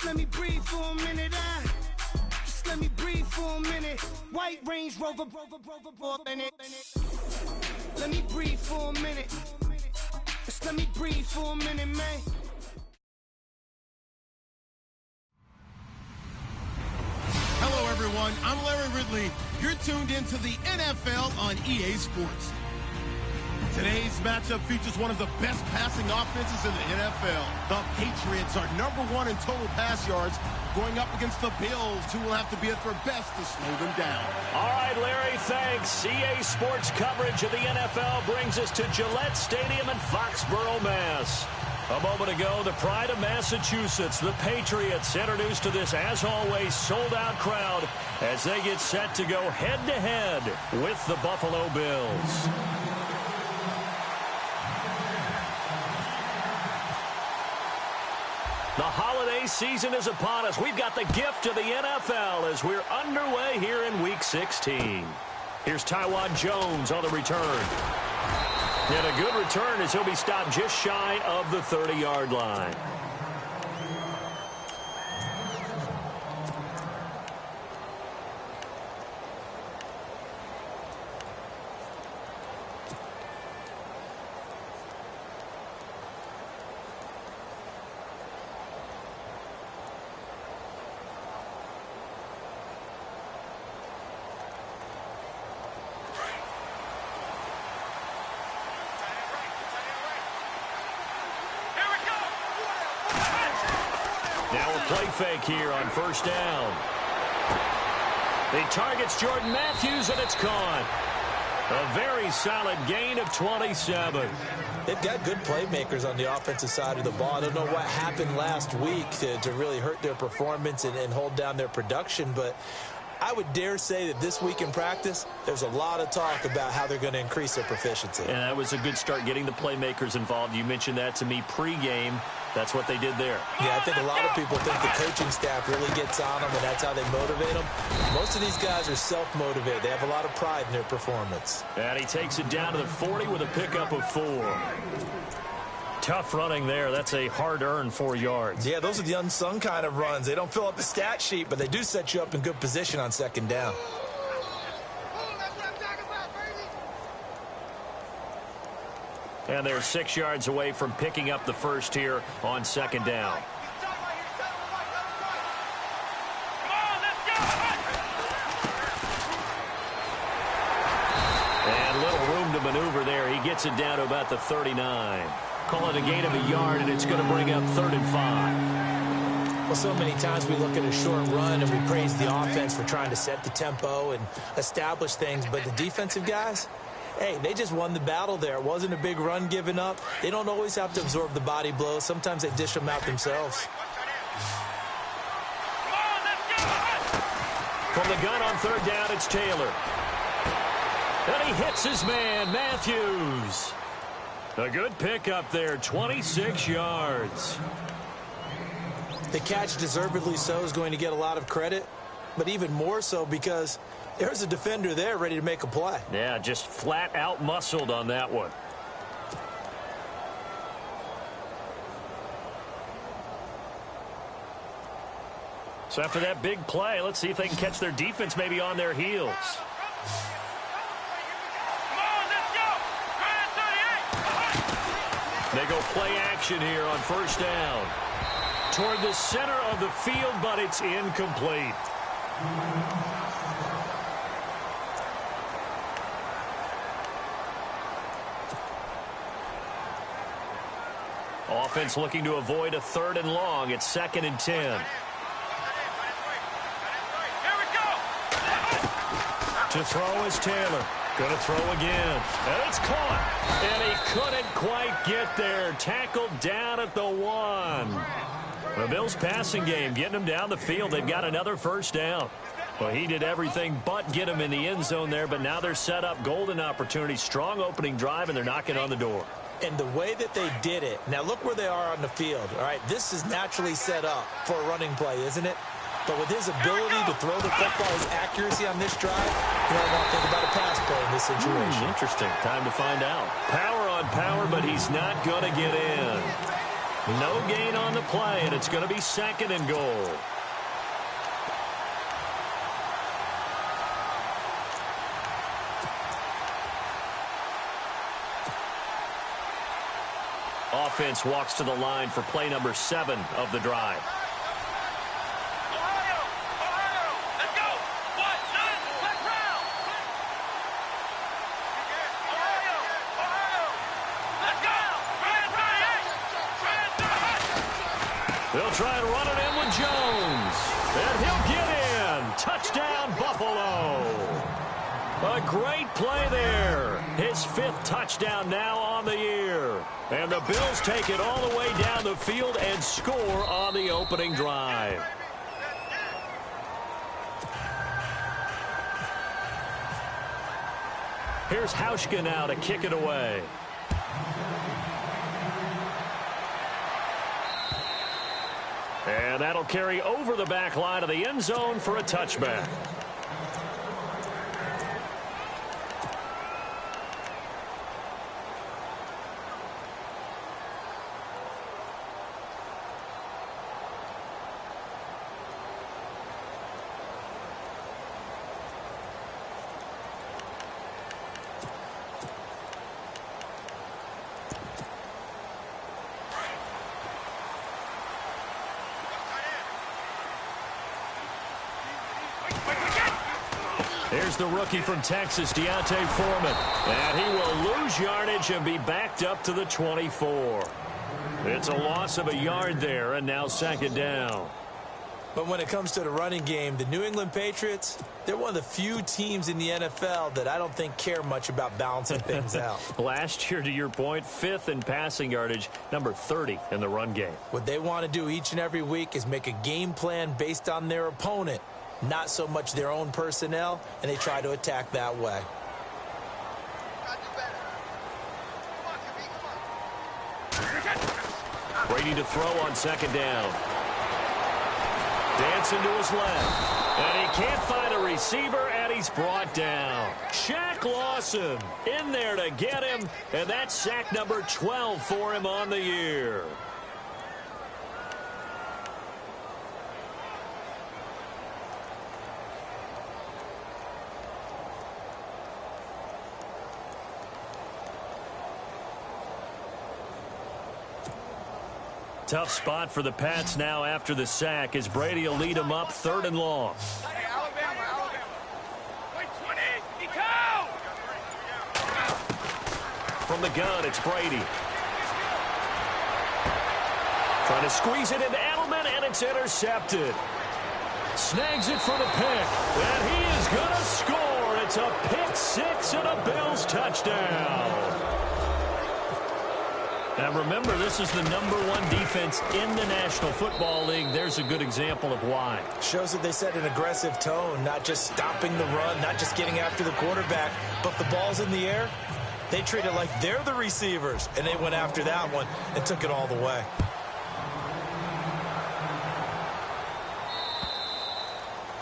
Just let me breathe for a minute, just let me breathe for a minute. White Range Rover, in it. Let me breathe for a minute. Just let me breathe for a minute, man. Hello, everyone. I'm Larry Ridley. You're tuned into the NFL on EA Sports. Today's matchup features one of the best passing offenses in the NFL. The Patriots are #1 in total pass yards, going up against the Bills, who will have to be at their best to slow them down. All right, Larry, thanks. EA Sports coverage of the NFL brings us to Gillette Stadium in Foxborough, Mass. A moment ago, the pride of Massachusetts, the Patriots, introduced to this, as always, sold-out crowd as they get set to go head-to-head with the Buffalo Bills. The holiday season is upon us. We've got the gift of the NFL as we're underway here in Week 16. Here's Taiwan Jones on the return. And a good return as he'll be stopped just shy of the 30-yard line. Now a play fake here on first down. He targets Jordan Matthews, and it's caught. A very solid gain of 27. They've got good playmakers on the offensive side of the ball. I don't know what happened last week to really hurt their performance and hold down their production, but I would dare say that this week in practice, there's a lot of talk about how they're going to increase their proficiency. And that was a good start, getting the playmakers involved. You mentioned that to me pregame. That's what they did there. Yeah, I think a lot of people think the coaching staff really gets on them, and that's how they motivate them. Most of these guys are self-motivated. They have a lot of pride in their performance. And he takes it down to the 40 with a pickup of 4. Tough running there. That's a hard-earned 4 yards. Yeah, those are the unsung kind of runs. They don't fill up the stat sheet, but they do set you up in good position on second down. And they're 6 yards away from picking up the first here on second down. And little room to maneuver there. He gets it down to about the 39. Call it a gain of a yard, and it's going to bring up 3rd and 5. Well, so many times we look at a short run and we praise the offense for trying to set the tempo and establish things, but the defensive guys, hey, they just won the battle there. It wasn't a big run given up. They don't always have to absorb the body blows. Sometimes they dish them out themselves. From the gun on 3rd down, it's Taylor. And he hits his man, Matthews. A good pickup there, 26 yards. The catch, deservedly so, is going to get a lot of credit, but even more so because there's a defender there ready to make a play. Yeah, just flat out muscled on that one. So after that big play, let's see if they can catch their defense maybe on their heels. They go play action here on first down. Toward the center of the field, but it's incomplete. Offense looking to avoid a 3rd and long. It's 2nd and 10. To throw is Taylor. Going to throw again. And it's caught. And he couldn't quite get there. Tackled down at the 1. The Bills' passing game getting them down the field. They've got another first down. Well, he did everything but get him in the end zone there, but now they're set up. Golden opportunity. Strong opening drive, and they're knocking on the door. And the way that they did it, now look where they are on the field. All right, this is naturally set up for a running play, isn't it? But with his ability to throw the football, his accuracy on this drive, you don't want to think about a pass play in this situation. Interesting. Time to find out. Power on power, but he's not going to get in. No gain on the play, and it's going to be 2nd and goal. Offense walks to the line for play number 7 of the drive. They'll try and run it in with Jones. And he'll get in. Touchdown, Buffalo. A great play there. His 5th touchdown now on the year. And the Bills take it all the way down the field and score on the opening drive. Here's Hauschka now to kick it away. And that'll carry over the back line of the end zone for a touchback. Here's the rookie from Texas, Deontay Foreman. And he will lose yardage and be backed up to the 24. It's a loss of a yard there, and now 2nd down. But when it comes to the running game, the New England Patriots, they're one of the few teams in the NFL that I don't think care much about balancing things out. Last year, to your point, 5th in passing yardage, number 30 in the run game. What they want to do each and every week is make a game plan based on their opponent, not so much their own personnel, and they try to attack that way. Brady to throw on 2nd down. Dancing to his left. And he can't find a receiver, and he's brought down. Shaq Lawson in there to get him, and that's sack number 12 for him on the year. Tough spot for the Pats now after the sack as Brady will lead them up 3rd and long. From the gun, it's Brady. Trying to squeeze it into Edelman, and it's intercepted. Snags it for the pick, and he is going to score. It's a pick 6 and a Bills touchdown. And remember, this is the #1 defense in the National Football League. There's a good example of why. Shows that they set an aggressive tone, not just stopping the run, not just getting after the quarterback, but the ball's in the air. They treat it like they're the receivers, and they went after that one and took it all the way.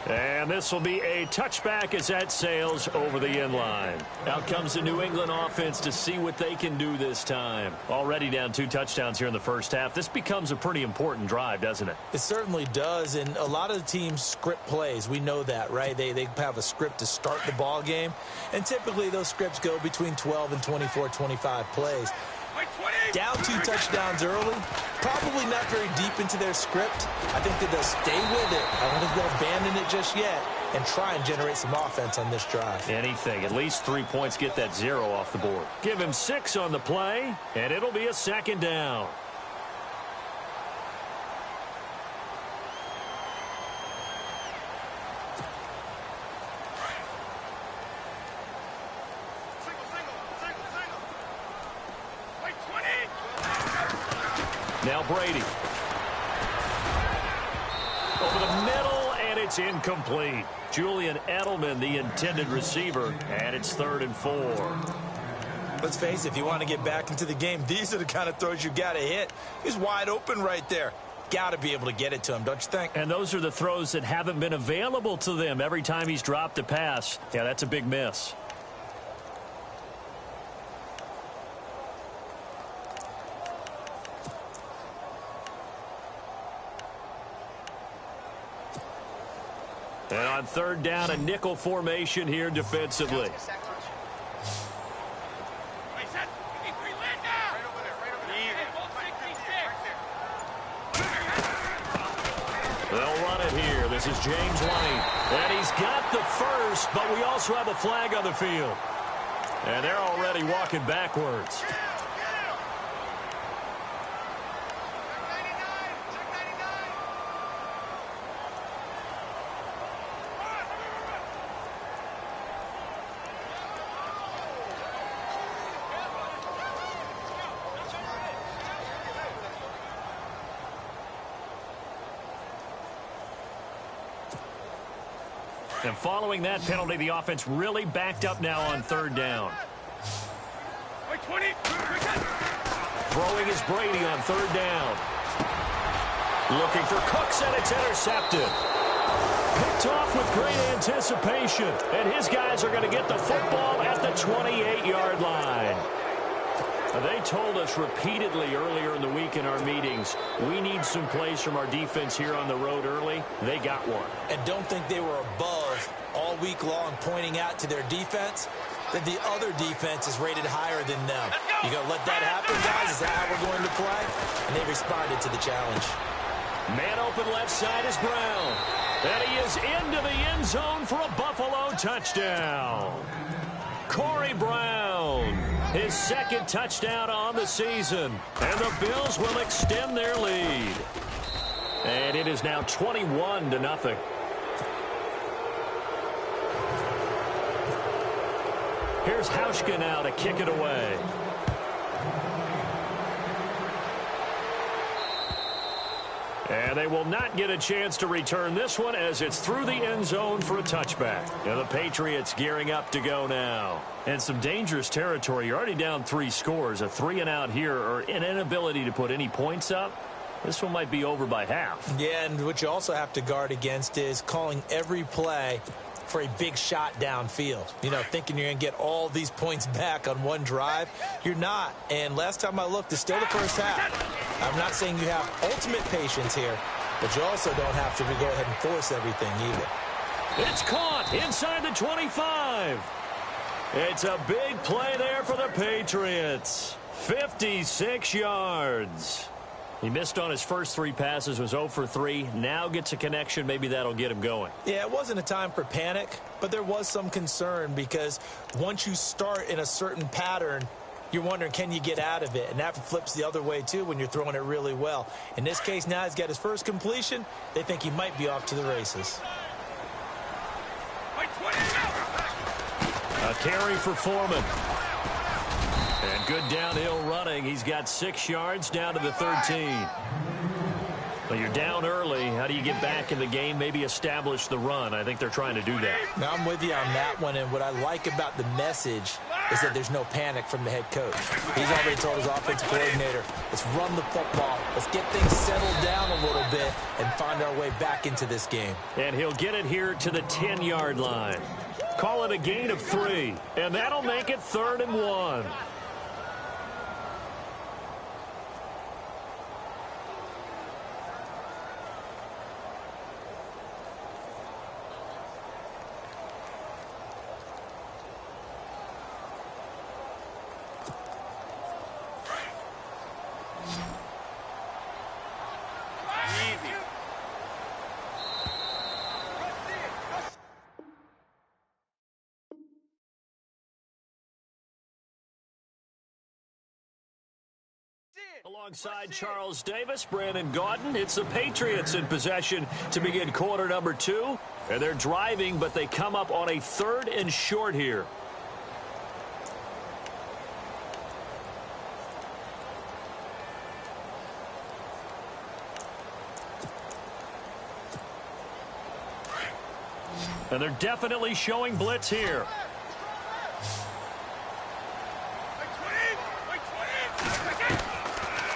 And this will be a touchback as that sails over the end line. Out comes the New England offense to see what they can do this time. Already down 2 touchdowns here in the first half. This becomes a pretty important drive, doesn't it? It certainly does, and a lot of the teams script plays. We know that, right? They have a script to start the ball game, and typically those scripts go between 12 and 24, 25 plays. Down 2 touchdowns early, probably not very deep into their script. I think that they'll stay with it. I don't think they'll abandon it just yet and try and generate some offense on this drive. Anything. At least 3 points, get that 0 off the board. Give him 6 on the play, and it'll be a 2nd down. Now Brady. Over the middle, and it's incomplete. Julian Edelman, the intended receiver, and it's 3rd and 4. Let's face it, if you want to get back into the game, these are the kind of throws you got to hit. He's wide open right there. Got to be able to get it to him, don't you think? And those are the throws that haven't been available to them every time he's dropped a pass. Yeah, that's a big miss. And on third down, a nickel formation here defensively. They'll run it here. This is James White. And he's got the first, but we also have a flag on the field. And they're already walking backwards. And following that penalty, the offense really backed up now on third down. Throwing is Brady on third down. Looking for Cooks, and it's intercepted. Picked off with great anticipation. And his guys are going to get the football at the 28-yard line. They told us repeatedly earlier in the week in our meetings, we need some plays from our defense here on the road early. They got one. And don't think they were above all week long pointing out to their defense that the other defense is rated higher than them. You going to let that happen, guys? Is that how we're going to play? And they responded to the challenge. Man open left side is Brown. And he is into the end zone for a Buffalo touchdown. Corey Brown, his second touchdown on the season. And the Bills will extend their lead. And it is now 21-0. Here's Hauschka now to kick it away. And they will not get a chance to return this one as it's through the end zone for a touchback. And the Patriots gearing up to go now. And some dangerous territory. You're already down 3 scores. A 3-and-out here or an inability to put any points up. This one might be over by half. Yeah, and what you also have to guard against is calling every play for a big shot downfield. You know, thinking you're going to get all these points back on one drive. You're not. And last time I looked, it's still the first half. I'm not saying you have ultimate patience here, but you also don't have to go ahead and force everything either. It's caught inside the 25. It's a big play there for the Patriots. 56 yards. He missed on his first 3 passes, was 0 for 3. Now gets a connection. Maybe that'll get him going. Yeah, it wasn't a time for panic, but there was some concern because once you start in a certain pattern, you're wondering, can you get out of it? And that flips the other way, too, when you're throwing it really well. In this case, now he's got his first completion. They think he might be off to the races. A carry for Foreman. And good downhill running. He's got 6 yards down to the 13. Well, you're down early. How do you get back in the game? Maybe establish the run. I think they're trying to do that. Now, I'm with you on that one, and what I like about the message is that there's no panic from the head coach. He's already told his offensive coordinator, let's run the football. Let's get things settled down a little bit and find our way back into this game. And he'll get it here to the 10-yard line. Call it a gain of 3, and that'll make it 3rd and 1. Alongside Charles Davis, Brandon Gaudin, it's the Patriots in possession to begin quarter number 2. And they're driving, but they come up on a 3rd and short here. And they're definitely showing blitz here.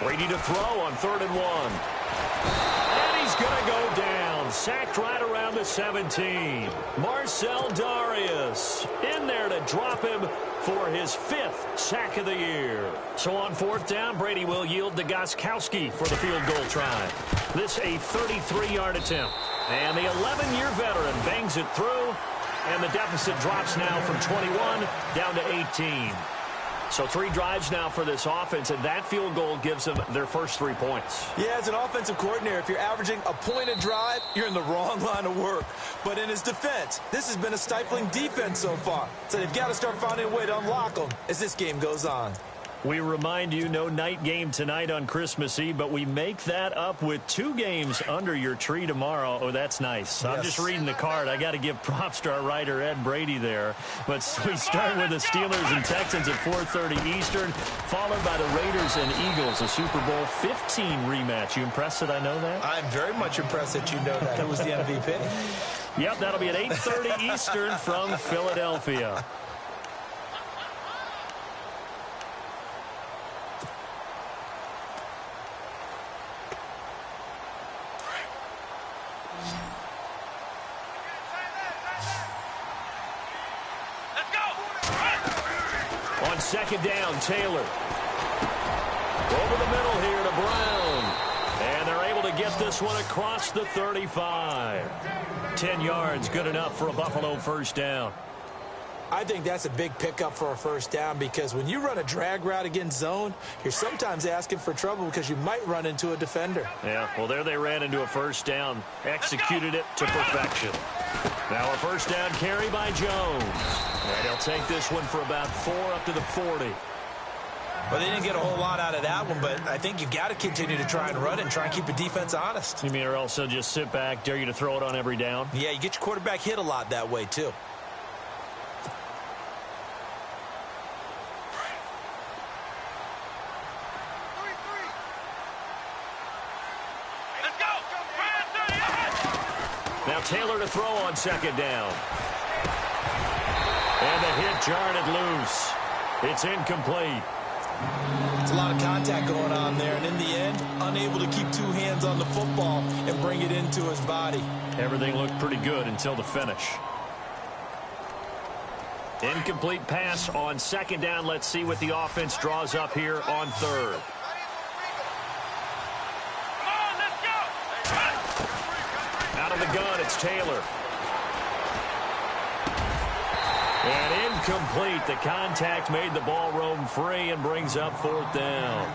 Brady to throw on 3rd and 1. And he's going to go down. Sacked right around the 17. Marcel Darius in there to drop him for his 5th sack of the year. So on 4th down, Brady will yield to Gostkowski for the field goal try. This a 33-yard attempt. And the 11-year veteran bangs it through, and the deficit drops now from 21 down to 18. So 3 drives now for this offense, and that field goal gives them their first 3 points. Yeah, as an offensive coordinator, if you're averaging a point a drive, you're in the wrong line of work. But in his defense, this has been a stifling defense so far. So they've got to start finding a way to unlock them as this game goes on. We remind you, no night game tonight on Christmas Eve, but we make that up with 2 games under your tree tomorrow. Oh, that's nice. Yes. I'm just reading the card. I got to give props to our writer, Ed Brady, there. But we start with the Steelers and Texans at 4:30 Eastern, followed by the Raiders and Eagles, a Super Bowl 15 rematch. You impressed that I know that? I'm very much impressed that you know that. That was the MVP. Yep, that'll be at 8:30 Eastern from Philadelphia. On second down, Taylor. Over the middle here to Brown. And they're able to get this one across the 35. 10 yards, good enough for a Buffalo first down. I think that's a big pickup for a first down because when you run a drag route against zone, you're sometimes asking for trouble because you might run into a defender. Yeah, well, there they ran into a first down, executed it to perfection. Now a first down carry by Jones. And he'll take this one for about 4 up to the 40. Well, they didn't get a whole lot out of that one, but I think you've got to continue to try and run and try and keep the defense honest. You mean or also just sit back, dare you to throw it on every down? Yeah, you get your quarterback hit a lot that way, too. Now Taylor to throw on second down. And the hit jarred it loose. It's incomplete. It's a lot of contact going on there, and in the end, unable to keep 2 hands on the football and bring it into his body. Everything looked pretty good until the finish. Incomplete pass on second down. Let's see what the offense draws up here on third. Out of the gun, it's Taylor. And incomplete. The contact made the ball roam free and brings up 4th down.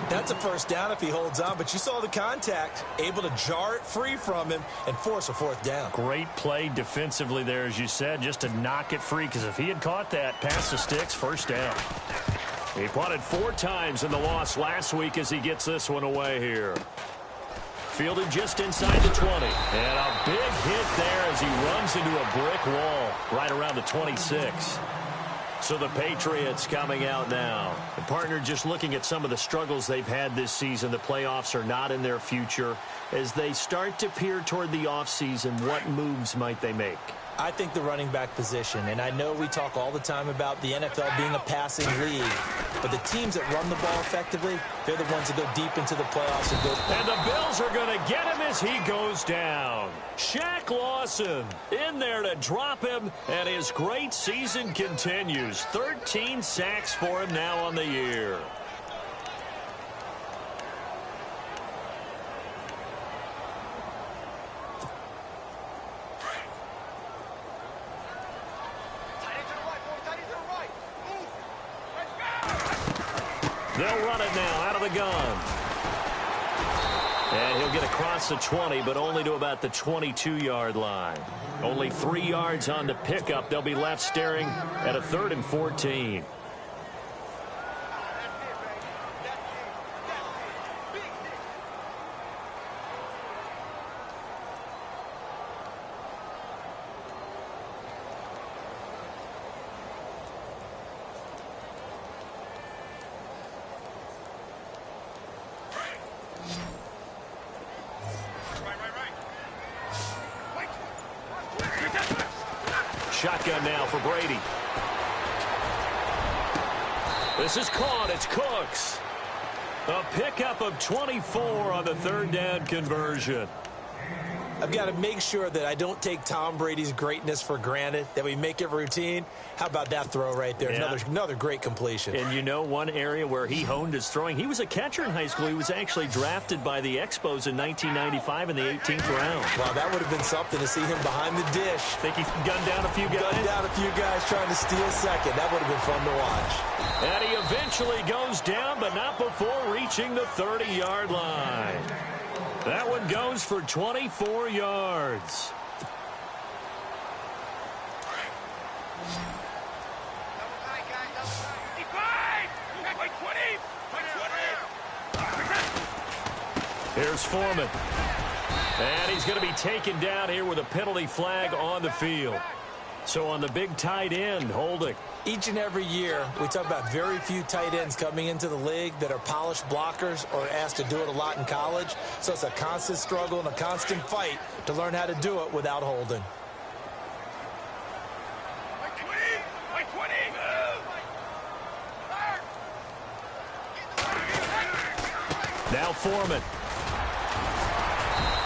That's a first down if he holds on, but you saw the contact, able to jar it free from him and force a 4th down. Great play defensively there, as you said, just to knock it free, because if he had caught that, past the sticks, first down. He punted 4 times in the loss last week as he gets this one away here. Fielded just inside the 20. And a big hit there as he runs into a brick wall right around the 26. So the Patriots coming out now. The partner, just looking at some of the struggles they've had this season. The playoffs are not in their future. As they start to peer toward the offseason, what moves might they make? I think the running back position, and I know we talk all the time about the NFL being a passing league, but the teams that run the ball effectively, they're the ones that go deep into the playoffs. And the Bills are going to get him as he goes down. Shaq Lawson in there to drop him, and his great season continues. 13 sacks for him now on the year. They'll run it now out of the gun. And he'll get across the 20, but only to about the 22-yard line. Only 3 yards on the pickup. They'll be left staring at a 3rd and 14. Shotgun now for Brady. This is caught. It's Cooks. A pickup of 24 on the 3rd down conversion. I've got to make sure that I don't take Tom Brady's greatness for granted, that we make it routine. How about that throw right there? Yeah. Another great completion. And you know one area where he honed his throwing? He was a catcher in high school. He was actually drafted by the Expos in 1995 in the 18th round. Wow, that would have been something to see him behind the dish. Think he gunned down a few guys? Gunned down a few guys trying to steal second. That would have been fun to watch. And he eventually goes down, but not before reaching the 30-yard line. That one goes for 24 yards. Here's Foreman. And he's going to be taken down here with a penalty flag on the field. So on the big tight end, holding. Each and every year, we talk about very few tight ends coming into the league that are polished blockers or asked to do it a lot in college. So it's a constant struggle and a constant fight to learn how to do it without holding. Now Foreman.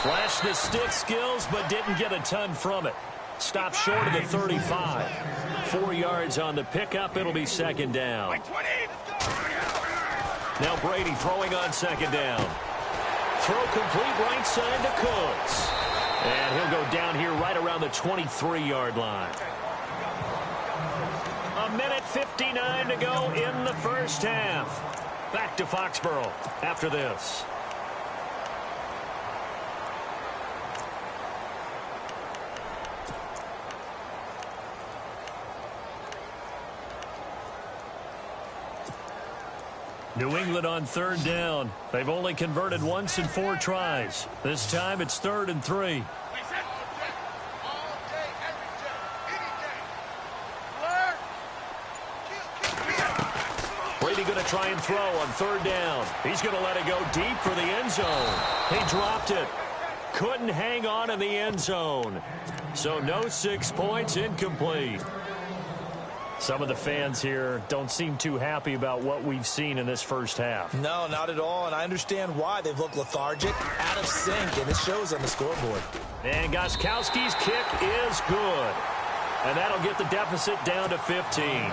Flashed the stick skills, but didn't get a ton from it. Stopped short of the 35. 4 yards on the pickup. It'll be second down. Now Brady throwing on second down. Throw complete right side to Cooks. And he'll go down here right around the 23-yard line. 1:59 to go in the first half. Back to Foxborough after this. New England on third down. They've only converted once in 4 tries. This time it's 3rd and 3. Brady going to try and throw on third down. He's going to let it go deep for the end zone. He dropped it. Couldn't hang on in the end zone. So no 6 points, incomplete. Some of the fans here don't seem too happy about what we've seen in this first half. No, not at all, and I understand why. They've looked lethargic, out of sync, and it shows on the scoreboard. And Gostkowski's kick is good. And that'll get the deficit down to 15.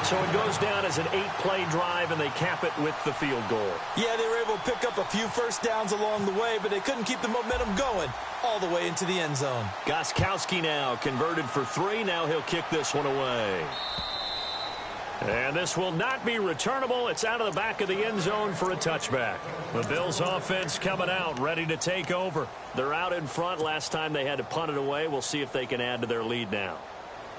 So it goes down as an 8-play drive, and they cap it with the field goal. Yeah, they were able to pick up a few first downs along the way, but they couldn't keep the momentum going all the way into the end zone. Gostkowski now converted for 3. Now he'll kick this one away. And this will not be returnable. It's out of the back of the end zone for a touchback. The Bills offense coming out, ready to take over. They're out in front. Last time they had to punt it away. We'll see if they can add to their lead now.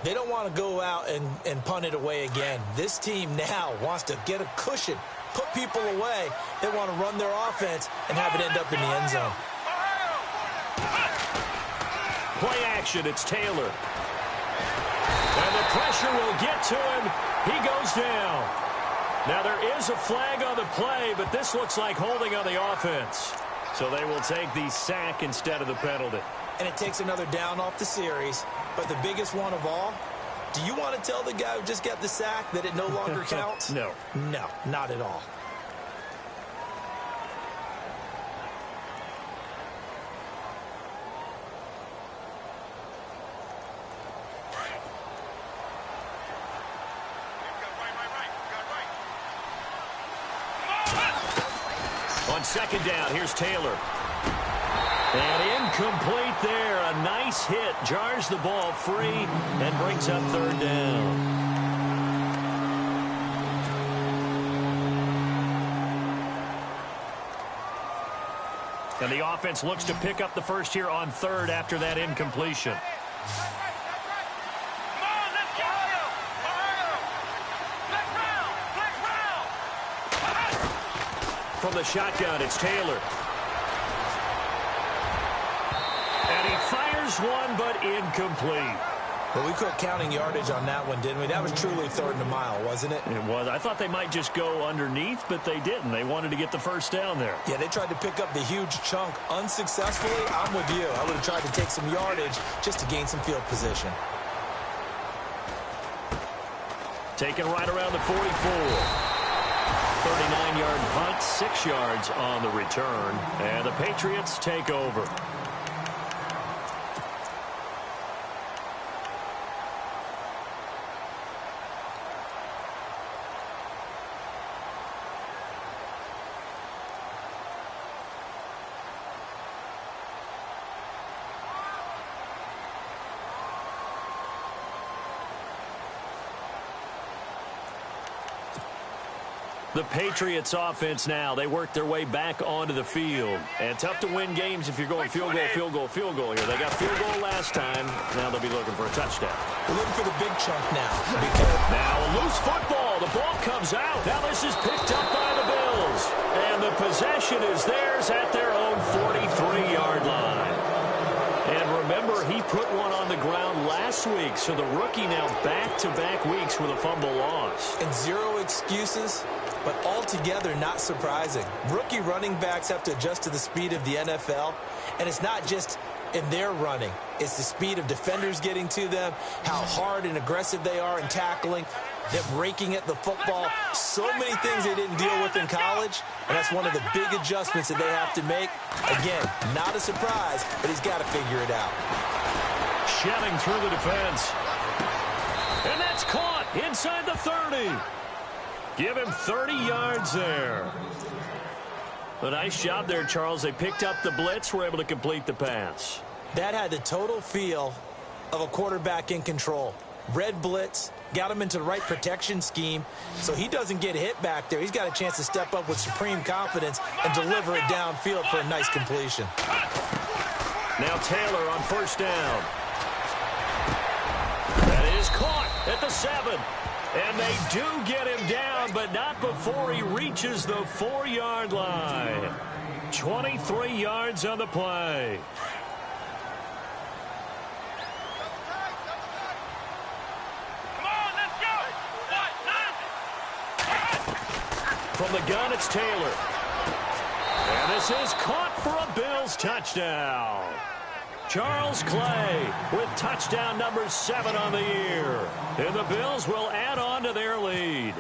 They don't want to go out and punt it away again. This team now wants to get a cushion, put people away. They want to run their offense and have it end up in the end zone. Play action, it's Taylor. And the pressure will get to him. He goes down. Now there is a flag on the play, but this looks like holding on the offense. So they will take the sack instead of the penalty. And it takes another down off the series. But the biggest one of all, do you want to tell the guy who just got the sack that it no longer counts? No. No, not at all. On second down, here's Taylor. And incomplete there. A nice hit. Jars the ball free and brings up third down. And the offense looks to pick up the first here on third after that incompletion. From the shotgun, it's Taylor. And he fires one, but incomplete. Well, we quit counting yardage on that one, didn't we? That was truly 3rd and a mile, wasn't it? It was. I thought they might just go underneath, but they didn't. They wanted to get the first down there. Yeah, they tried to pick up the huge chunk unsuccessfully. I'm with you. I would have tried to take some yardage just to gain some field position. Taken right around the 44. 39-yard punt, 6 yards on the return. And the Patriots take over. The Patriots offense now, they work their way back onto the field. And tough to win games if you're going field goal, field goal, field goal here. They got field goal last time. Now they'll be looking for a touchdown. We're looking for the big chunk now. Now a loose football. The ball comes out. Now this is picked up by the Bills. And the possession is theirs at their own 43-yard line. And remember, he put one on the ground last week. So the rookie now back-to-back weeks with a fumble loss. And zero excuses, but altogether not surprising. Rookie running backs have to adjust to the speed of the NFL. And it's not just in their running. It's the speed of defenders getting to them, how hard and aggressive they are in tackling, them raking at the football. So many things they didn't deal with in college, and that's one of the big adjustments that they have to make. Again, not a surprise, but he's got to figure it out. Shelling through the defense. And that's caught inside the 30. Give him 30 yards there. A nice job there, Charles. They picked up the blitz, were able to complete the pass. That had the total feel of a quarterback in control. Red blitz, got him into the right protection scheme, so he doesn't get hit back there. He's got a chance to step up with supreme confidence and deliver it downfield for a nice completion. Now Taylor on first down. That is caught at the 7. And they do get him down, but not before he reaches the 4-yard line. 23 yards on the play. From the gun, it's Taylor. And this is caught for a Bills touchdown. Charles Clay with touchdown number 7 on the year. And the Bills will add on to their lead.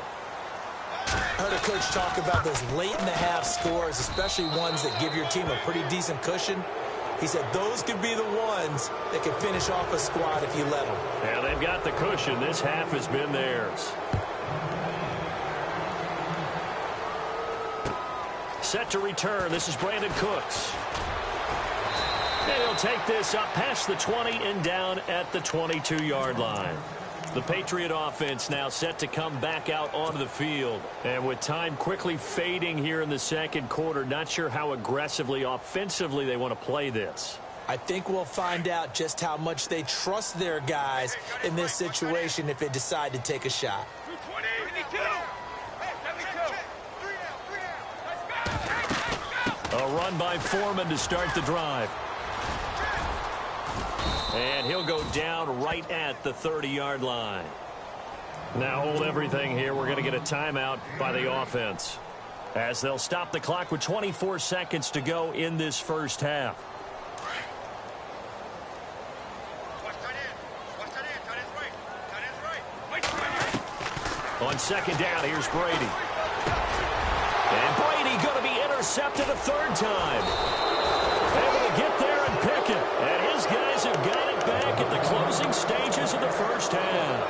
I heard a coach talk about those late-in-the-half scores, especially ones that give your team a pretty decent cushion. He said those could be the ones that can finish off a squad if you let them. Yeah, they've got the cushion. This half has been theirs. Set to return. This is Brandon Cooks. And he'll take this up past the 20 and down at the 22-yard line. The Patriot offense now set to come back out onto the field. And with time quickly fading here in the second quarter, not sure how aggressively, offensively they want to play this. I think we'll find out just how much they trust their guys in this situation if they decide to take a shot. A run by Foreman to start the drive. And he'll go down right at the 30-yard line. Now hold everything here. We're going to get a timeout by the offense, as they'll stop the clock with 24 seconds to go in this first half. On second down, here's Brady. And Brady going to be intercepted a third time. Able to get there and pick it. And his guys have got it back at the closing stages of the first half.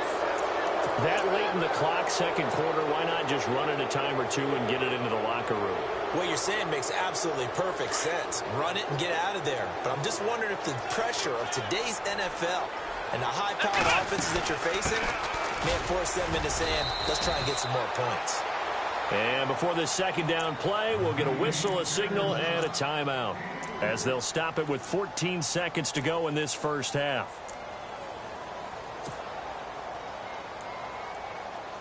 That late in the clock, second quarter, why not just run it a time or two and get it into the locker room? What you're saying makes absolutely perfect sense. Run it and get out of there. But I'm just wondering if the pressure of today's NFL and the high-powered offenses that you're facing may force them into saying, let's try and get some more points. And before this second down play, we'll get a whistle, a signal, and a timeout, as they'll stop it with 14 seconds to go in this first half.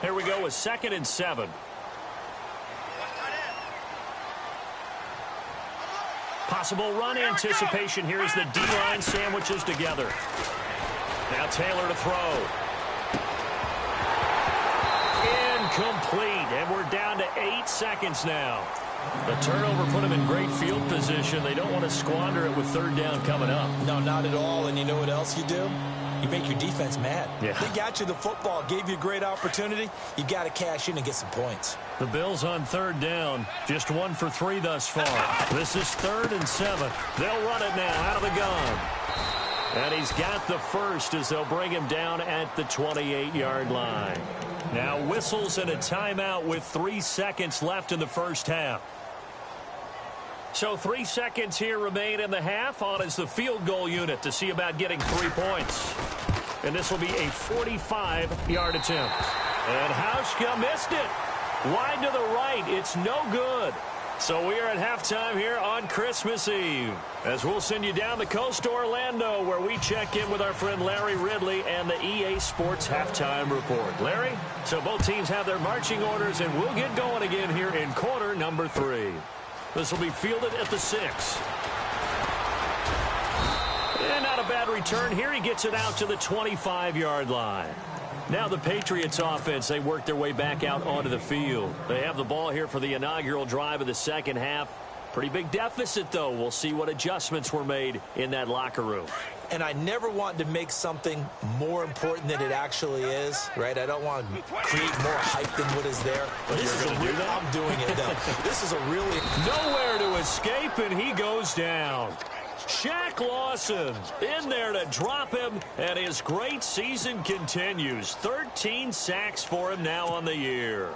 Here we go with 2nd and 7. Possible run anticipation here as the D-line sandwiches together. Now Taylor to throw. Incomplete, and we're down to 8 seconds now. The turnover put them in great field position. They don't want to squander it with third down coming up. No, not at all. And you know what else you do? You make your defense mad. Yeah. They got you the football, gave you a great opportunity. You got to cash in and get some points. The Bills on third down, just 1 for 3 thus far. This is 3rd and 7. They'll run it now out of the gun. And he's got the first as they'll bring him down at the 28-yard line. Now whistles and a timeout with 3 seconds left in the first half. So 3 seconds here remain in the half. On is the field goal unit to see about getting 3 points. And this will be a 45-yard attempt. And Hauschka missed it. Wide to the right. It's no good. So we are at halftime here on Christmas Eve, as we'll send you down the coast to Orlando, where we check in with our friend Larry Ridley and the EA Sports Halftime Report. Larry, so both teams have their marching orders, and we'll get going again here in quarter number 3. This will be fielded at the 6. And not a bad return here. He gets it out to the 25-yard line. Now the Patriots offense, they work their way back out onto the field. They have the ball here for the inaugural drive of the second half. Pretty big deficit, though. We'll see what adjustments were made in that locker room. And I never want to make something more important than it actually is, right? I don't want to create more hype than what is there. But this is I'm doing it, though. This is a really... Nowhere to escape, and he goes down. Shaq Lawson in there to drop him, and his great season continues. 13 sacks for him now on the year.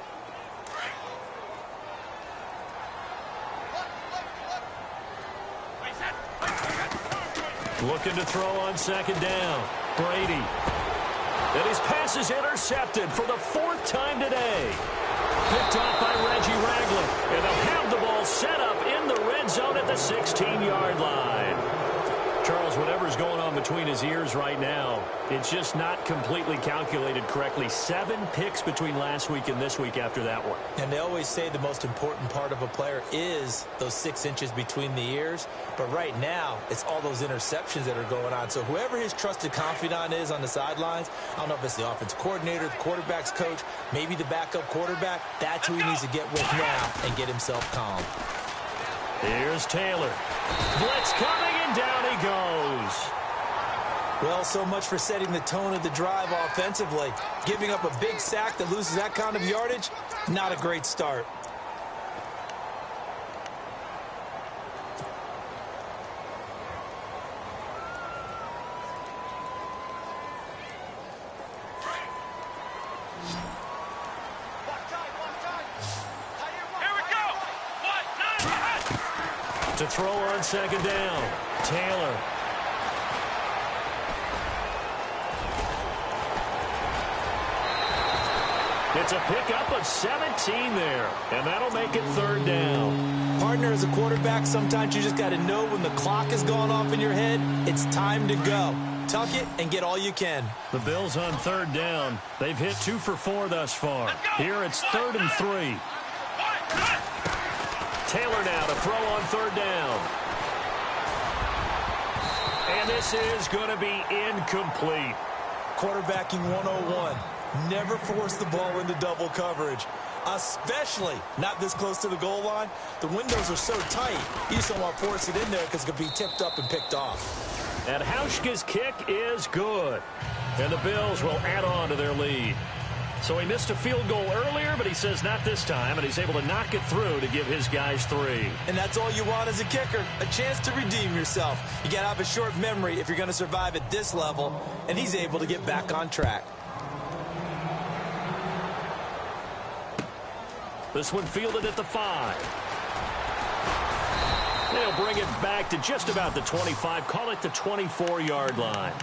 Looking to throw on second down. Brady. And his pass is intercepted for the 4th time today. Picked off by Reggie Ragland. And they'll have the ball set up in the red zone at the 16-yard line. Charles, whatever's going on between his ears right now, it's just not completely calculated correctly. 7 picks between last week and this week after that one. And they always say the most important part of a player is those 6 inches between the ears. But right now, it's all those interceptions that are going on. So whoever his trusted confidant is on the sidelines, I don't know if it's the offense coordinator, the quarterback's coach, maybe the backup quarterback, that's who he needs to get with now and get himself calm. Here's Taylor. Blitz coming, and down he goes. Well, so much for setting the tone of the drive offensively. Giving up a big sack that loses that kind of yardage, not a great start. To throw on second down, Taylor. It's a pickup of 17 there, and that'll make it 3rd down. Partner, as a quarterback, sometimes you just got to know when the clock has gone off in your head, it's time to go. Tuck it and get all you can. The Bills on 3rd down. They've hit 2 for 4 thus far. Here it's 3rd and 3. Taylor now to throw on 3rd down. And this is going to be incomplete. Quarterbacking 101. Never force the ball into double coverage, especially not this close to the goal line. The windows are so tight, you just don't want to force it in there because it could be tipped up and picked off. And Hauschka's kick is good. And the Bills will add on to their lead. So he missed a field goal earlier, but he says not this time, and he's able to knock it through to give his guys 3. And that's all you want as a kicker, a chance to redeem yourself. You got to have a short memory if you're going to survive at this level, and he's able to get back on track. This one fielded at the 5. They'll bring it back to just about the 25, call it the 24-yard line.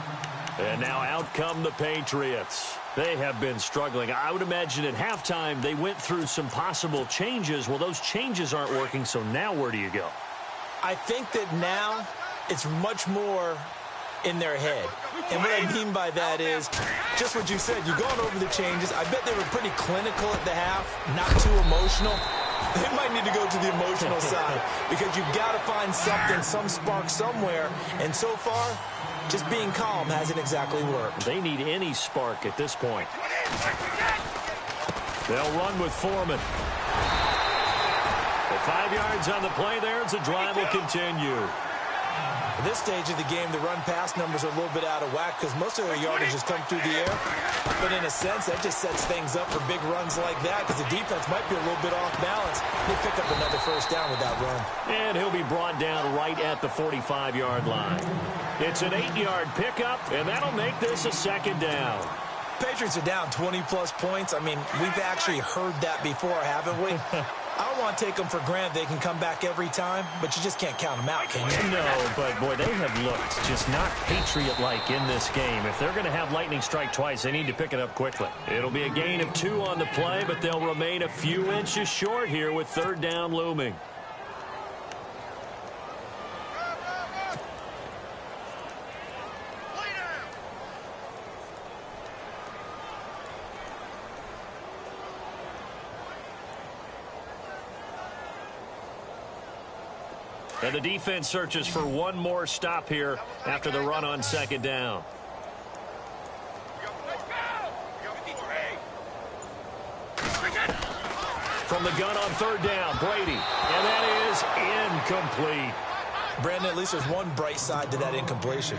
And now out come the Patriots. They have been struggling. I would imagine at halftime they went through some possible changes. Well, those changes aren't working, so now where do you go? I think that now it's much more in their head. And what I mean by that is just what you said. You're going over the changes. I bet they were pretty clinical at the half, not too emotional. They might need to go to the emotional side because you've got to find something, some spark somewhere. And so far, just being calm hasn't exactly worked. They need any spark at this point. They'll run with Foreman. 5 yards on the play there as the drive will continue. At this stage of the game, the run-pass numbers are a little bit out of whack because most of their yardage has come through the air. But in a sense, that just sets things up for big runs like that because the defense might be a little bit off balance. They pick up another 1st down with that run. And he'll be brought down right at the 45-yard line. It's an 8-yard pickup, and that'll make this a 2nd down. Patriots are down 20-plus points. I mean, we've actually heard that before, haven't we? I don't want to take them for granted they can come back every time, but you just can't count them out, can you? No, but, boy, they have looked just not Patriot-like in this game. If they're going to have lightning strike twice, they need to pick it up quickly. It'll be a gain of 2 on the play, but they'll remain a few inches short here with third down looming. And the defense searches for one more stop here after the run on second down. From the gun on third down, Brady. And that is incomplete. Brandon, at least there's one bright side to that incompletion.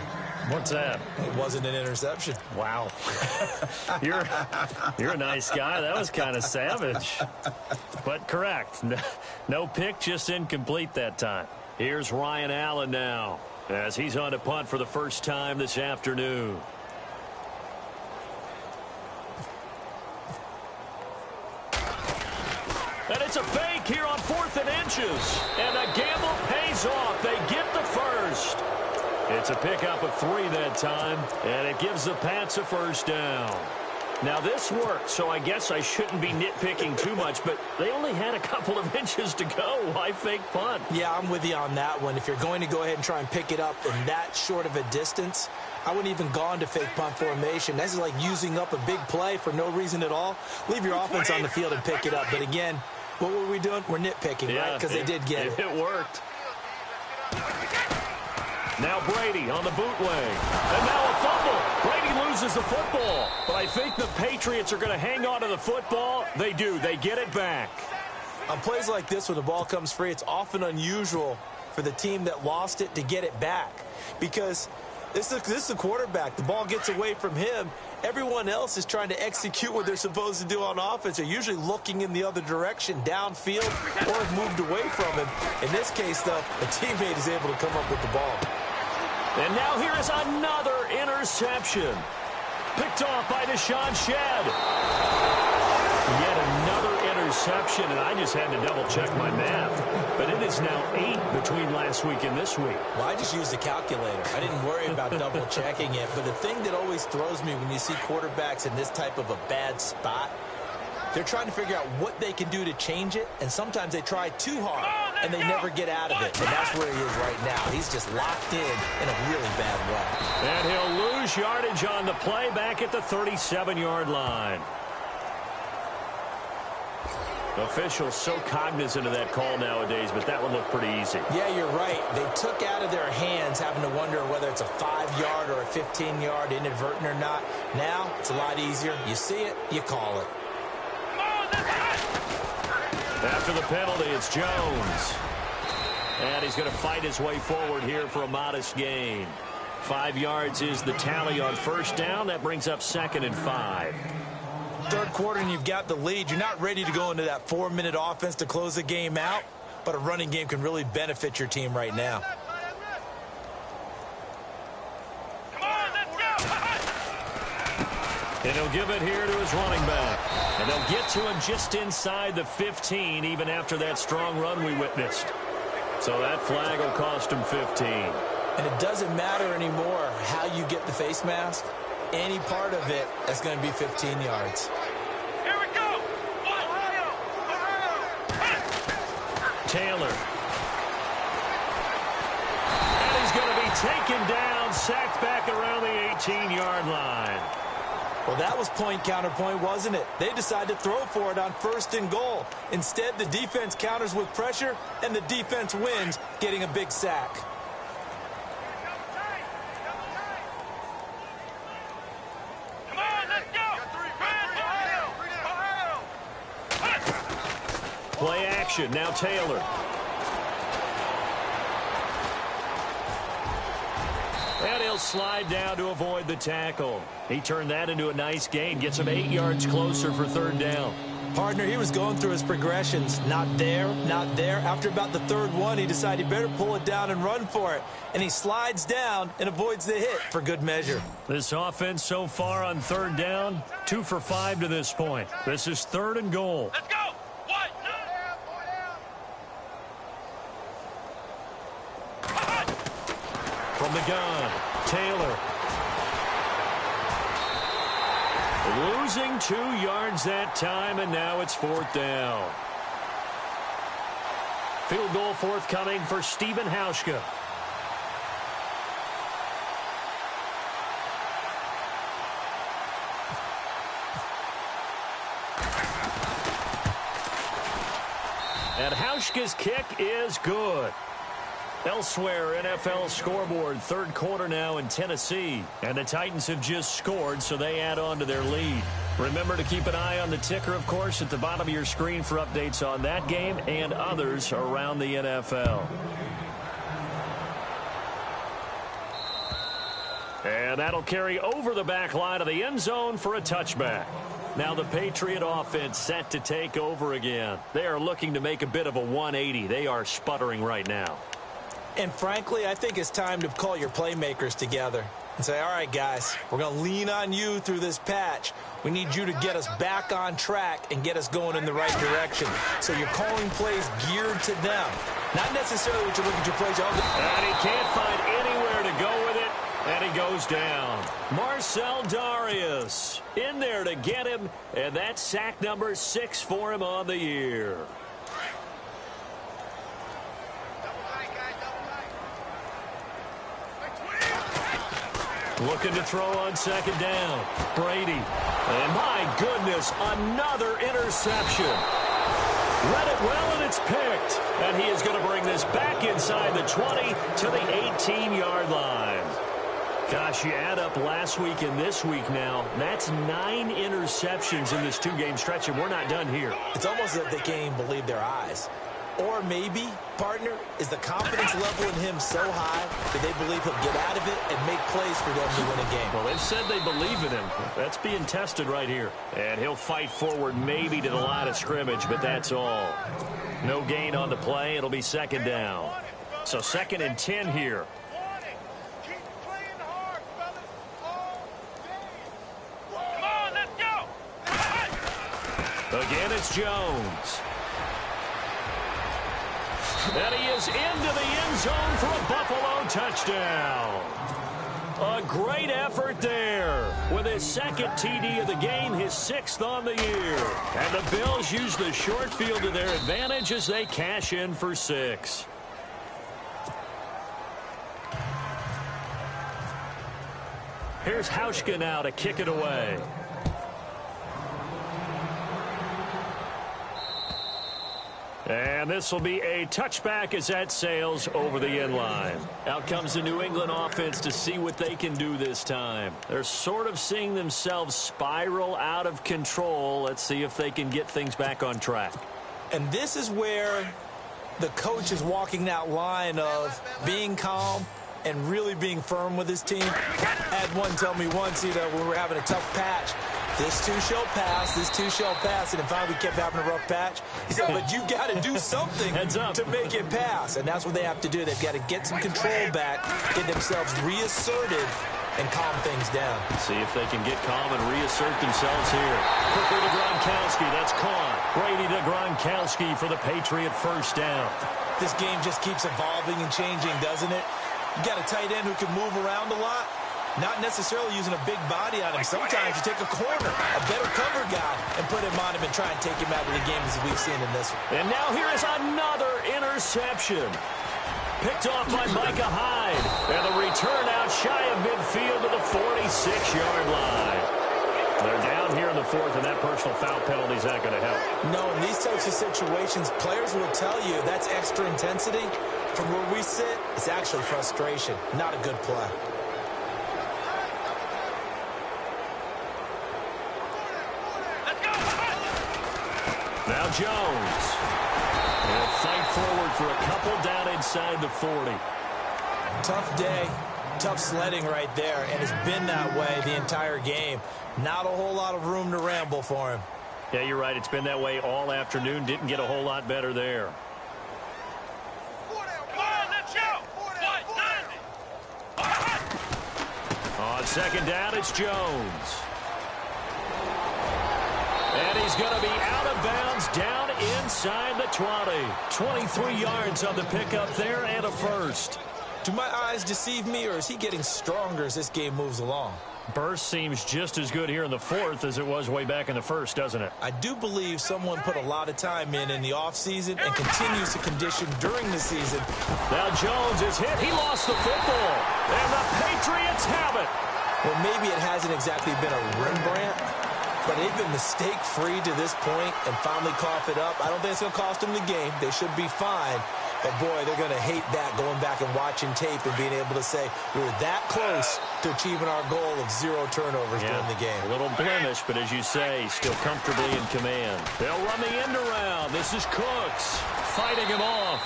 What's that? It wasn't an interception. Wow. You're a nice guy. That was kind of savage. But correct. No pick, just incomplete that time. Here's Ryan Allen now as he's on to punt for the first time this afternoon. And it's a fake here on 4th and inches. And the gamble pays off. They get the first. It's a pickup of 3 that time, and it gives the Pats a first down. Now, this worked, so I guess I shouldn't be nitpicking too much, but they only had a couple of inches to go. Why fake punt? Yeah, I'm with you on that one. If you're going to go ahead and try and pick it up in that short of a distance, I wouldn't even gone to fake punt formation. This is like using up a big play for no reason at all. Leave your offense on the field and pick it up. But again, what were we doing? We're nitpicking, right? Because they did get it. It worked. Now Brady on the bootleg. And now a fumble. Brady loses the football. But I think the Patriots are going to hang on to the football. They do. They get it back. On plays like this where the ball comes free, it's often unusual for the team that lost it to get it back. Because this is the quarterback. The ball gets away from him. Everyone else is trying to execute what they're supposed to do on offense. They're usually looking in the other direction, downfield, or have moved away from him. In this case, though, a teammate is able to come up with the ball. And now here is another interception. Picked off by Deshaun Shedd. Yet another interception, and I just had to double-check my math. But it is now 8 between last week and this week. Well, I just used a calculator. I didn't worry about double-checking it. But the thing that always throws me when you see quarterbacks in this type of a bad spot, they're trying to figure out what they can do to change it, and sometimes they try too hard, and they never get out of it. And that's where he is right now. He's just locked in a really bad way. And he'll lose yardage on the play back at the 37-yard line. Officials so cognizant of that call nowadays, but that would look pretty easy. Yeah, you're right. They took out of their hands having to wonder whether it's a 5-yard or a 15-yard inadvertent or not. Now, it's a lot easier. You see it, you call it. After the penalty, it's Jones. And he's going to fight his way forward here for a modest gain. 5 yards is the tally on first down. That brings up 2nd and 5. Third quarter and you've got the lead. You're not ready to go into that 4-minute offense to close the game out, but a running game can really benefit your team right now. And he'll give it here to his running back. And they'll get to him just inside the 15, even after that strong run we witnessed. So that flag will cost him 15. And it doesn't matter anymore how you get the face mask. Any part of it, that's going to be 15 yards. Here we go. Ohio. Taylor. And he's going to be taken down, sacked back around the 18-yard line. Well, that was point counterpoint, wasn't it? They decided to throw for it on 1st and goal. Instead, the defense counters with pressure, and the defense wins, getting a big sack. Come on, let's go. Play action. Now Taylor. And he'll slide down to avoid the tackle. He turned that into a nice gain. Gets him 8 yards closer for third down. Partner, he was going through his progressions. Not there, not there. After about the third one, he decided he better pull it down and run for it. And he slides down and avoids the hit for good measure. This offense so far on third down, 2 for 5 to this point. This is 3rd and goal. Let's go. 1, 2. From the gun, Taylor. Losing 2 yards that time, and now it's 4th down. Field goal forthcoming for Stephen Hauschka. And Hauschka's kick is good. Elsewhere, NFL scoreboard, 3rd quarter now in Tennessee. And the Titans have just scored, so they add on to their lead. Remember to keep an eye on the ticker, of course, at the bottom of your screen for updates on that game and others around the NFL. And that'll carry over the back line of the end zone for a touchback. Now the Patriot offense set to take over again. They are looking to make a bit of a 180. They are sputtering right now. And frankly, I think it's time to call your playmakers together and say, all right, guys, we're going to lean on you through this patch. We need you to get us back on track and get us going in the right direction. So you're calling plays geared to them. Not necessarily what you look at your plays. And he can't find anywhere to go with it, and he goes down. Marcel Darius in there to get him, and that's sack number 6 for him on the year. Looking to throw on 2nd down. Brady. And my goodness, another interception. Read it well, and it's picked. And he is going to bring this back inside the 20 to the 18-yard line. Gosh, you add up last week and this week now. That's 9 interceptions in this 2-game stretch, and we're not done here. It's almost as if they can't even believe their eyes. Or maybe, partner, is the confidence level in him so high that they believe he'll get out of it and make plays for them to win a game. Well, they've said they believe in him. That's being tested right here. And he'll fight forward maybe to the line of scrimmage, but that's all. No gain on the play. It'll be 2nd down. So 2nd and 10 here. Again, it's Jones. And he is into the end zone for a Buffalo touchdown. A great effort there with his 2nd TD of the game, his 6th on the year. And the Bills use the short field to their advantage as they cash in for 6. Here's Hauschka now to kick it away. And this will be a touchback as that sails over the end line. Out comes the New England offense to see what they can do this time. They're sort of seeing themselves spiral out of control. Let's see if they can get things back on track. And this is where the coach is walking that line of being calm and really being firm with his team. I had one tell me once, when we were having a tough patch, this too shall pass, this too shall pass, and finally we kept having a rough patch. He said, but you've got to do something to make it pass, and that's what they have to do. They've got to get some control back, get themselves reasserted, and calm things down. See if they can get calm and reassert themselves here. Quickly to Gronkowski, that's caught. Brady to Gronkowski for the Patriot 1st down. This game just keeps evolving and changing, doesn't it? You got a tight end who can move around a lot. Not necessarily using a big body on him. Sometimes you take a corner, a better cover guy, and put him on him and try and take him out of the game as we've seen in this one. And now here is another interception. Picked off by Micah Hyde. And the return out shy of midfield to the 46-yard line. They're down here in the 4th, and that personal foul penalty is not going to help. No, in these types of situations, players will tell you that's extra intensity. From where we sit, it's actually frustration. Not a good play. Now Jones. He'll fight forward for a couple down inside the 40. Tough day, tough sledding right there, and it's been that way the entire game. Not a whole lot of room to ramble for him. Yeah, you're right. It's been that way all afternoon. Didn't get a whole lot better there. On 2nd down, it's Jones. And he's going to be out of bounds down inside the 20. 23 yards on the pickup there and a 1st. Do my eyes deceive me, or is he getting stronger as this game moves along? Burst seems just as good here in the fourth as it was way back in the first, doesn't it? I do believe someone put a lot of time in the offseason and continues to condition during the season. Now Jones is hit. He lost the football. And the Patriots have it. Well, maybe it hasn't exactly been a Rembrandt, but they've been mistake-free to this point and finally cough it up. I don't think it's going to cost them the game. They should be fine. But, boy, they're going to hate that, going back and watching tape and being able to say we were that close to achieving our goal of 0 turnovers during the game. A little blemish, but as you say, still comfortably in command. They'll run the end around. This is Cooks fighting him off.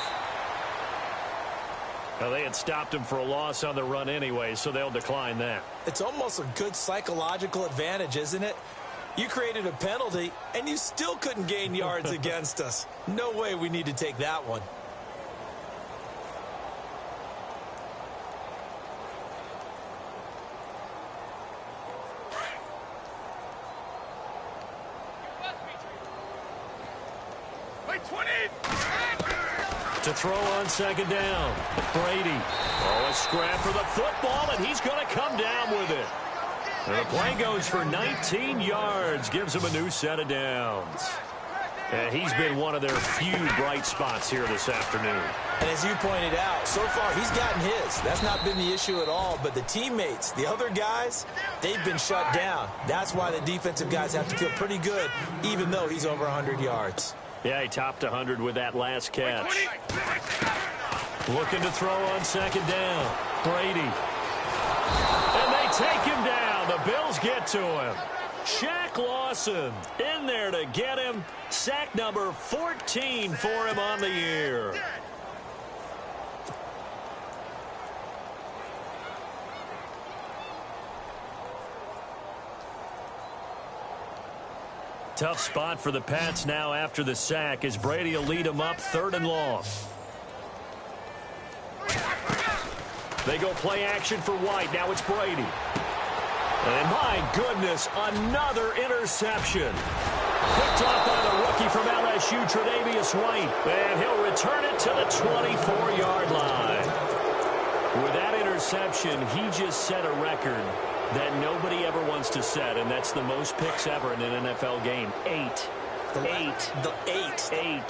Well, they had stopped him for a loss on the run anyway, so they'll decline that. It's almost a good psychological advantage, isn't it? You created a penalty, and you still couldn't gain yards against us. No way we need to take that one. To throw on second down. Brady. Oh, a scrap for the football, and he's going to come down with it. And the play goes for 19 yards. Gives him a new set of downs. And he's been one of their few bright spots here this afternoon. And as you pointed out, so far he's gotten his. That's not been the issue at all. But the teammates, the other guys, they've been shut down. That's why the defensive guys have to feel pretty good, even though he's over 100 yards. Yeah, he topped 100 with that last catch. Looking to throw on second down. Brady. And they take him down. The Bills get to him. Shaq Lawson in there to get him. Sack number 14 for him on the year. Tough spot for the Pats now after the sack as Brady will lead them up 3rd and long. They go play action for White. Now it's Brady. And my goodness, another interception. Picked off by the rookie from LSU, Tre'Davious White. And he'll return it to the 24-yard line. With that interception, he just set a record that nobody ever wants to set, and that's the most picks ever in an NFL game. 8.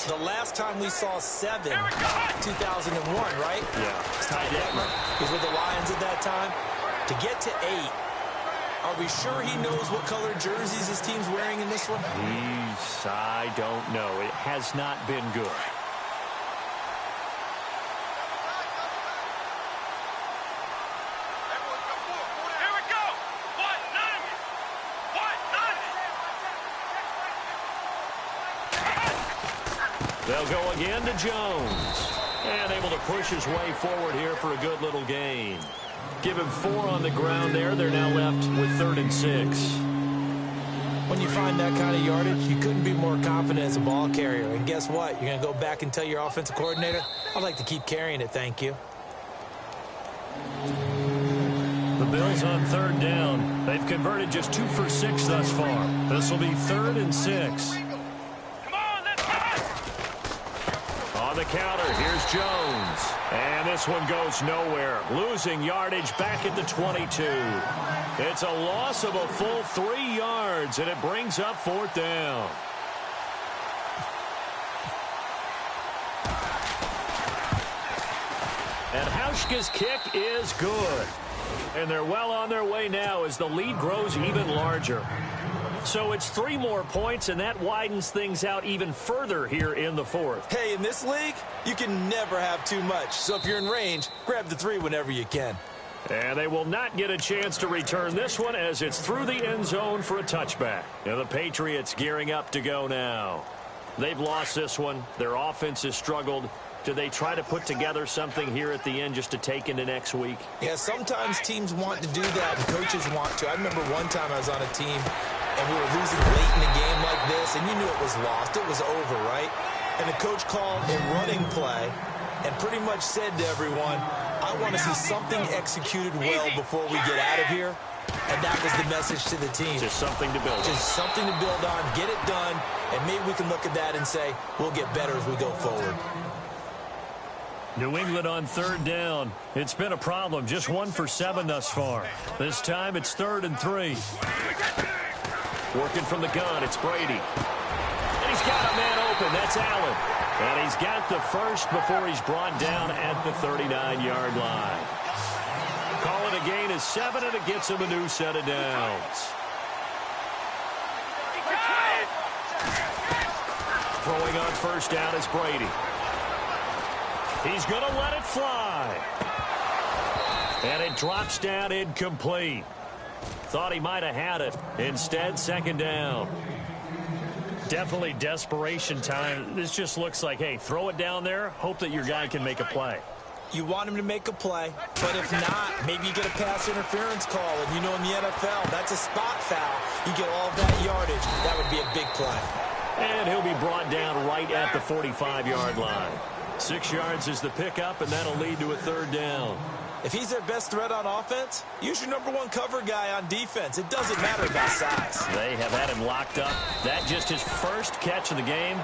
The last time we saw 7, 2001, right? Yeah. Ty Detmer. He's with the Lions at that time. To get to 8, are we sure he knows what color jerseys his team's wearing in this one? I don't know. It has not been good. They'll go again to Jones. And able to push his way forward here for a good little gain. Give him 4 on the ground there. They're now left with 3rd and 6. When you find that kind of yardage, you couldn't be more confident as a ball carrier. And guess what? You're going to go back and tell your offensive coordinator, I'd like to keep carrying it, thank you. The Bills on 3rd down. They've converted just 2 for 6 thus far. This will be 3rd and 6. On the counter, here's Jones. And this one goes nowhere. Losing yardage back at the 22. It's a loss of a full 3 yards, and it brings up 4th down. And Hauschka's kick is good. And they're well on their way now as the lead grows even larger. So it's 3 more points, and that widens things out even further here in the 4th. Hey, in this league, you can never have too much. So if you're in range, grab the 3 whenever you can. And they will not get a chance to return this one as it's through the end zone for a touchback. And the Patriots gearing up to go now. They've lost this one. Their offense has struggled. Do they try to put together something here at the end just to take into next week? Yeah, sometimes teams want to do that and coaches want to. I remember one time I was on a team and we were losing late in a game like this, and you knew it was lost. It was over, right? And the coach called a running play and pretty much said to everyone, I want to see something executed well before we get out of here. And that was the message to the team. Just something to build on. Just something to build on, get it done, and maybe we can look at that and say, we'll get better as we go forward. New England on third down. It's been a problem. Just 1 for 7 thus far. This time it's 3rd and 3. Working from the gun, it's Brady. And he's got a man open. That's Allen. And he's got the first before he's brought down at the 39-yard line. Call it a gain of 7, and it gets him a new set of downs. Throwing on first down is Brady. He's going to let it fly. And it drops down incomplete. Thought he might have had it. Instead, 2nd down. Definitely desperation time. This just looks like, hey, throw it down there. Hope that your guy can make a play. You want him to make a play, but if not, maybe you get a pass interference call. And you know in the NFL, that's a spot foul. You get all of that yardage. That would be a big play. And he'll be brought down right at the 45-yard line. 6 yards is the pickup, and that'll lead to a 3rd down. If he's their best threat on offense, use your #1 cover guy on defense. It doesn't matter about size. They have had him locked up. That just his first catch of the game.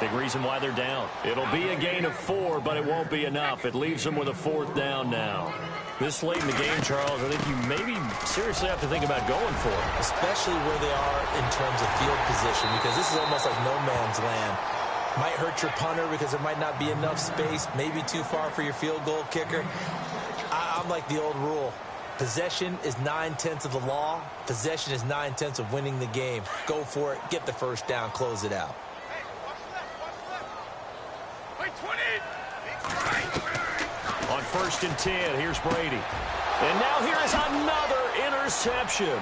Big reason why they're down. It'll be a gain of 4, but it won't be enough. It leaves them with a 4th down now. This late in the game, Charles, I think you maybe seriously have to think about going for it. Especially where they are in terms of field position, because this is almost like no man's land. Might hurt your punter because there might not be enough space, maybe too far for your field goal kicker. I'm like the old rule. Possession is 9/10 of the law. Possession is 9/10 of winning the game. Go for it. Get the first down. Close it out. On 1st and 10, here's Brady. And now here is another interception.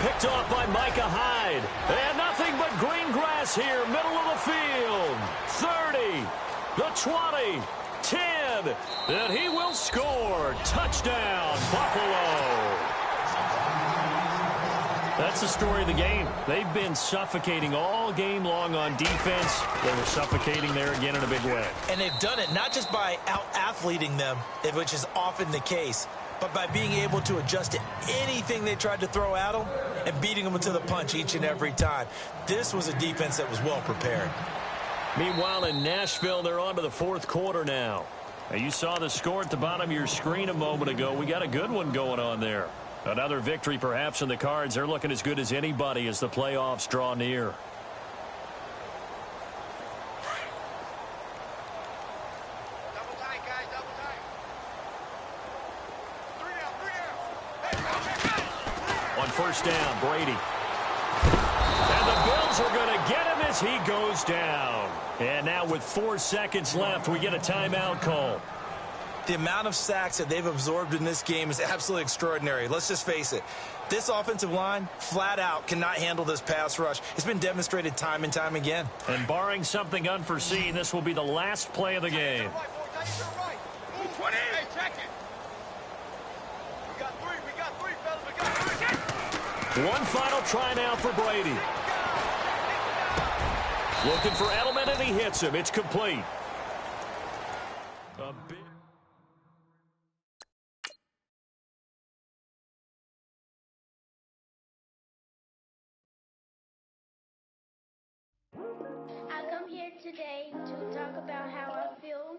Picked off by Micah Hyde. And nothing but green grass here, middle of the field. 30, the 20, 10, and he will score. Touchdown, Buffalo. That's the story of the game. They've been suffocating all game long on defense. They were suffocating there again in a big way. And they've done it not just by out-athleting them, which is often the case, but by being able to adjust to anything they tried to throw at them and beating them to the punch each and every time. This was a defense that was well prepared. Meanwhile, in Nashville, they're on to the 4th quarter now. Now, you saw the score at the bottom of your screen a moment ago. We got a good one going on there. Another victory perhaps in the cards. They're looking as good as anybody as the playoffs draw near. Double tight, guys, double tight. On 1st down, Brady. And the Bills are going to get him as he goes down. And now with 4 seconds left, we get a timeout call. The amount of sacks that they've absorbed in this game is absolutely extraordinary. Let's just face it. This offensive line, flat out, cannot handle this pass rush. It's been demonstrated time and time again. And barring something unforeseen, this will be the last play of the game. 20. Hey, check it. We got three, fellas. We got 3. One final try now for Brady. Looking for Edelman, and he hits him. It's complete. A big... I come here today to talk about how I feel